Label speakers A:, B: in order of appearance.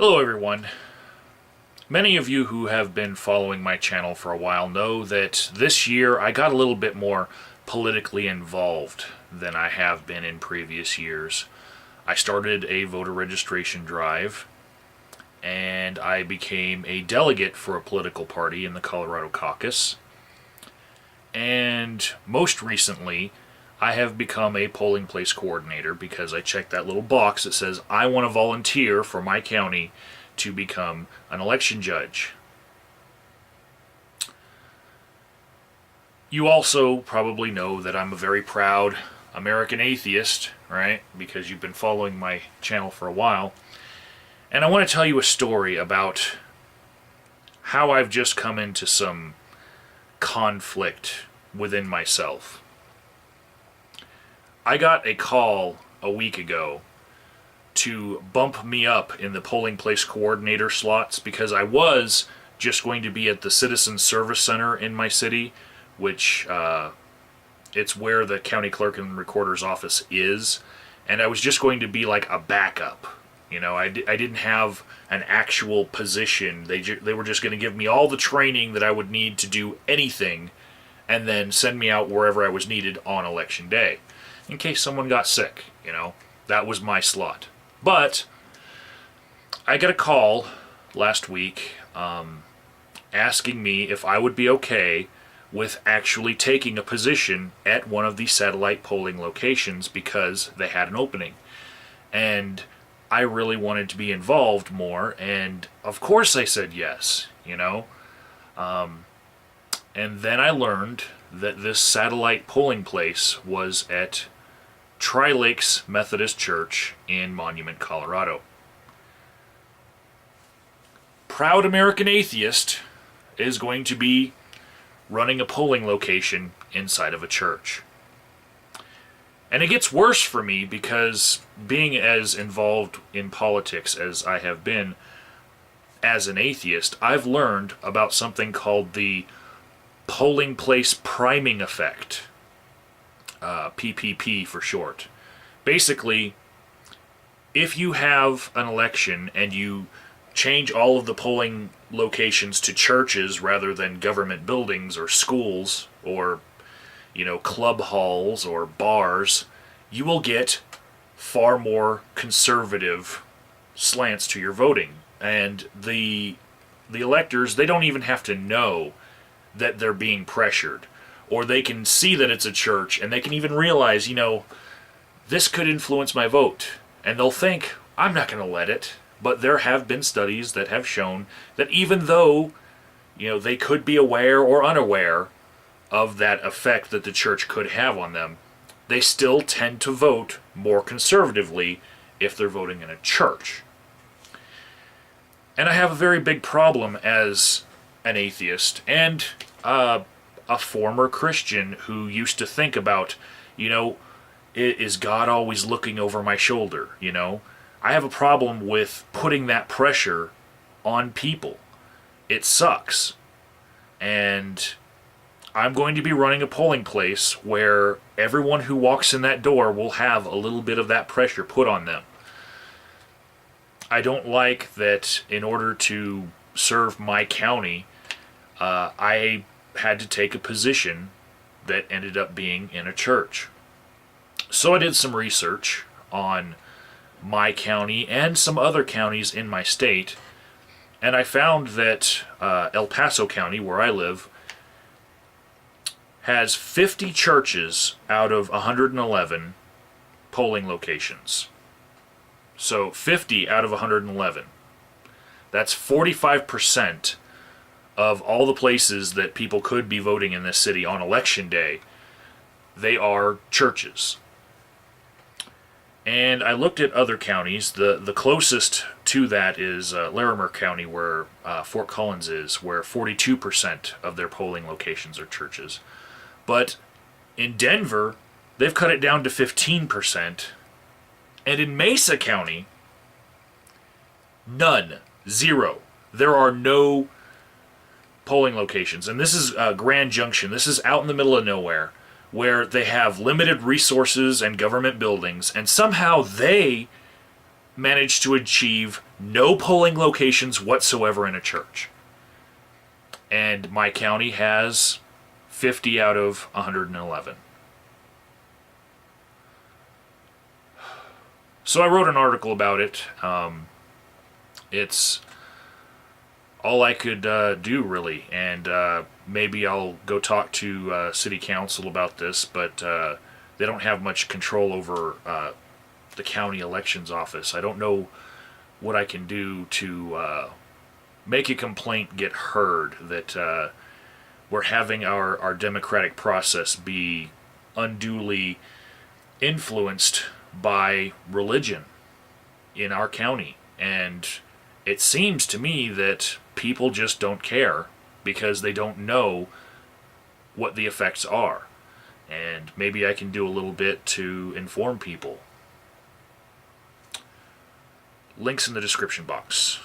A: Hello everyone. Many of you who have been following my channel for a while know that this year I got a little bit more politically involved than I have been in previous years. I started a voter registration drive and I became a delegate for a political party in the Colorado caucus. And most recently, I have become a polling place coordinator because I checked that little box that says I want to volunteer for my county to become an election judge. You also probably know that I'm a very proud American atheist, right? Because you've been following my channel for a while. And I want to tell you a story about how I've just come into some conflict within myself. I got a call a week ago to bump me up in the polling place coordinator slots because I was just going to be at the Citizen Service Center in my city, which it's where the county clerk and recorder's office is, and I was just going to be like a backup. You know, I didn't have an actual position. They were just going to give me all the training that I would need to do anything and then send me out wherever I was needed on election day. In case someone got sick, you know, that was my slot. But I got a call last week asking me if I would be okay with actually taking a position at one of the satellite polling locations because they had an opening. And I really wanted to be involved more, and of course I said yes, you know. And then I learned that this satellite polling place was at Tri-Lakes Methodist Church in Monument, Colorado. Proud American atheist is going to be running a polling location inside of a church. And it gets worse for me because being as involved in politics as I have been as an atheist, I've learned about something called the polling place priming effect. PPP for short. Basically, if you have an election and you change all of the polling locations to churches rather than government buildings or schools or, you know, club halls or bars, you will get far more conservative slants to your voting. And the electors, they don't even have to know that they're being pressured. Or they can see that it's a church, and they can even realize, you know, this could influence my vote. And they'll think, I'm not going to let it. But there have been studies that have shown that even though, you know, they could be aware or unaware of that effect that the church could have on them, they still tend to vote more conservatively if they're voting in a church. And I have a very big problem as an atheist and a former Christian who used to think about, you know, is God always looking over my shoulder, you know? I have a problem with putting that pressure on people. It sucks. And I'm going to be running a polling place where everyone who walks in that door will have a little bit of that pressure put on them. I don't like that in order to serve my county, I had to take a position that ended up being in a church. So I did some research on my county and some other counties in my state, and I found that El Paso County, where I live, has 50 churches out of 111 polling locations. So 50 out of 111. That's 45% of all the places that people could be voting in this city on election day. They are churches. And I looked at other counties. The closest to that is Larimer County, where Fort Collins is, where 42% of their polling locations are churches. But in Denver, they've cut it down to 15%. And in Mesa County, none. Zero. There are no polling locations. And this is Grand Junction. This is out in the middle of nowhere, where they have limited resources and government buildings, and somehow they managed to achieve no polling locations whatsoever in a church. And my county has 50 out of 111. So I wrote an article about it. It's all I could do, really, and maybe I'll go talk to city council about this, but they don't have much control over the county elections office. I don't know what I can do to make a complaint get heard that we're having our democratic process be unduly influenced by religion in our county. And it seems to me that people just don't care because they don't know what the effects are. And maybe I can do a little bit to inform people. Links in the description box.